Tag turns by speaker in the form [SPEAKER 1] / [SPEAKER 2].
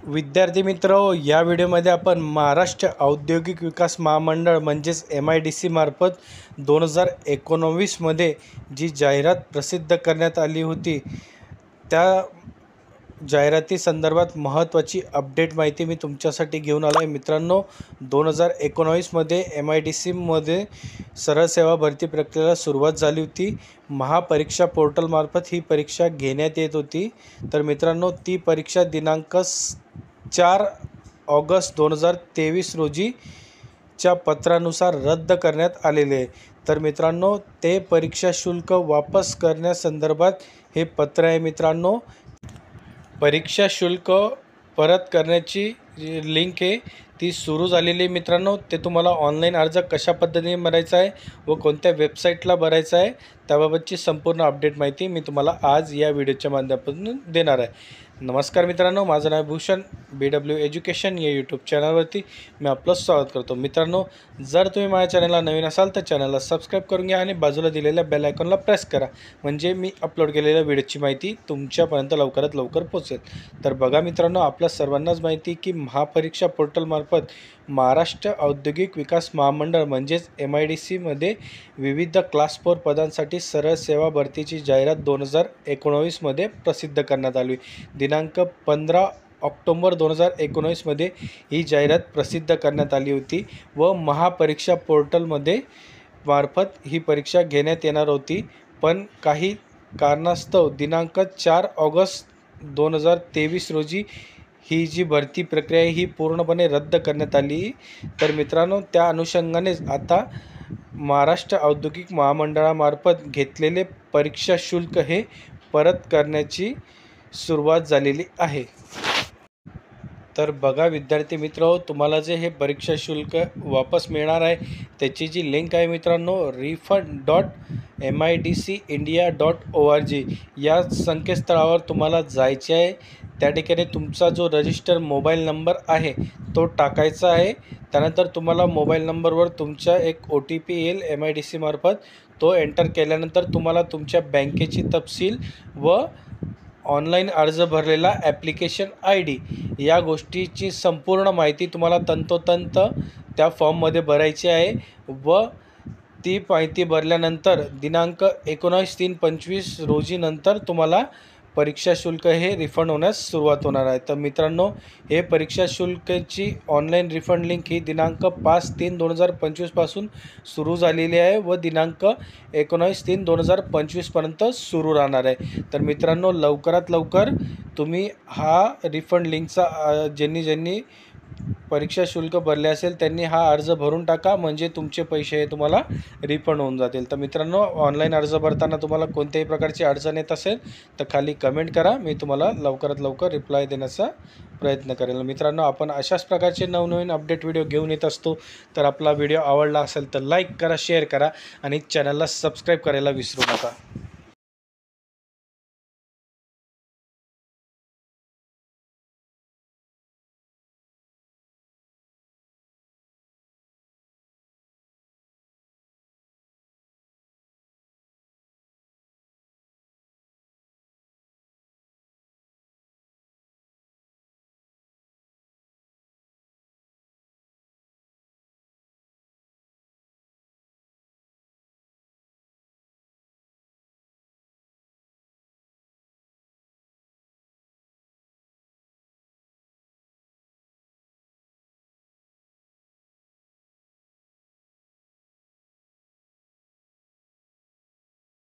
[SPEAKER 1] विद्यार्थी मित्र, या व्हिडिओमध्ये आपण महाराष्ट्र औद्योगिक विकास महामंडळ म्हणजेच MIDC मार्फत 2019 मध्ये जी जाहिरात प्रसिद्ध करण्यात आली होती त्या जाहिराती संदर्भात महत्त्वाची अपडेट माहिती मी तुमच्यासाठी घेऊन आलो आहे. मित्रांनो, 2019 मध्ये MIDC मध्ये सरळ सेवा भरती प्रक्रियेला सुरुवात झाली होती. महापरीक्षा पोर्टल मार्फत ही परीक्षा घेण्यात येत होती. तर मित्रांनो, ती परीक्षा दिनांक 4 ऑगस्ट 2023 रोजीच्या पत्रानुसार रद्द करण्यात आलेले आहे. तर मित्रांनो, ते परीक्षा शुल्क वापस करण्यासंदर्भात हे पत्र आहे. मित्रांनो, परीक्षा शुल्क परत करण्याची लिंक आहे ती सुरू झालेली आहे. मित्रांनो, ते तुम्हाला ऑनलाईन अर्ज कशा पद्धतीने भरायचा आहे व कोणत्या वेबसाईटला भरायचा आहे त्याबाबतची संपूर्ण अपडेट माहिती मी तुम्हाला आज या व्हिडिओच्या माध्यमातून देणार आहे. नमस्कार मित्रांनो, माझं नाव भूषण. BW एज्युकेशन या यूट्यूब चॅनलवरती मी आपलं स्वागत करतो. मित्रांनो, जर तुम्ही माझ्या चॅनलला नवीन असाल तर चॅनलला सबस्क्राईब करून घ्या आणि बाजूला दिलेल्या बेल आयकॉनला प्रेस करा, म्हणजे मी अपलोड केलेल्या व्हिडिओची माहिती तुमच्यापर्यंत लवकरात लवकर पोहोचेल. तर बघा मित्रांनो, आपल्या सर्वांनाच माहिती की महापरीक्षा पोर्टलमार्फत महाराष्ट्र औद्योगिक विकास महामंडळ म्हणजेच MIDC मध्ये विविध क्लास 4 पदांसाठी सरळ सेवा भरतीची जाहिरात 2019 मध्ये प्रसिद्ध करण्यात आली. दिनांक 15 ऑक्टोबर 2019 मध्ये ही जाहिरात प्रसिद्ध करण्यात आली होती व महापरीक्षा पोर्टलमध्ये मार्फत ही परीक्षा घेण्यात येणार होती. पण काही कारणास्तव दिनांक 4 ऑगस्ट 2023 रोजी ही जी भरती प्रक्रिया ही पूर्णपणे रद्द करण्यात आली. तर मित्रांनो, त्या अनुषंगानेच आता महाराष्ट्र औद्योगिक महामंडळामार्फत घेतलेले परीक्षा शुल्क हे परत करण्याची सुरुवात झालेली आहे. तर बघा विद्यार्थी मित्र, तुम्हाला जे हे परीक्षा शुल्क वापस मिळणार आहे त्याची जी लिंक आहे मित्रांनो, refund.midcindia.org या संकेतस्थळावर तुम्हाला जायचे आहे. त्या ठिकाणी तुमचा जो रजिस्टर मोबाईल नंबर आहे तो टाकायचा आहे. त्यानंतर तुम्हाला मोबाईल नंबरवर तुमचा एक OTP येईल MIDC मार्फत. तो एंटर केल्यानंतर तुम्हाला तुमच्या बँकेची तपशील व ऑनलाईन अर्ज भरलेला ॲप्लिकेशन ID या गोष्टीची संपूर्ण माहिती तुम्हाला तंतोतंत त्या फॉर्ममध्ये भरायची आहे व ती माहिती भरल्यानंतर दिनांक 19/3/25 रोजी नंतर तुम्हाला परीक्षा शुल्क हे रिफंड होण्यास सुरुवात होणार आहे. तर मित्रांनो, हे परीक्षा शुल्काची ऑनलाईन रिफंड लिंक ही दिनांक 5/3/2025 पासून सुरू झालेली आहे व दिनांक 19/3/2025 पर्यंत सुरू राहणार आहे. तर मित्रांनो, लवकरात लवकर तुम्ही हा रिफंड लिंकचा ज्यांनी परीक्षा शुल्क भरले असेल त्यांनी हा अर्ज भरून टाका, म्हणजे तुमचे पैसे हे तुम्हाला रिफंड होऊन जातील. तर मित्रांनो, ऑनलाईन अर्ज भरताना तुम्हाला कोणत्याही प्रकारची अडचण येत असेल तर खाली कमेंट करा, मी तुम्हाला लवकरात लवकर रिप्लाय देण्याचा प्रयत्न करेल. मित्रांनो, आपण अशाच प्रकारचे नवनवीन अपडेट व्हिडिओ घेऊन येत असतो. तर आपला व्हिडिओ आवडला असेल तर लाईक करा, शेअर करा आणि चॅनलला सबस्क्राईब करायला विसरू नका.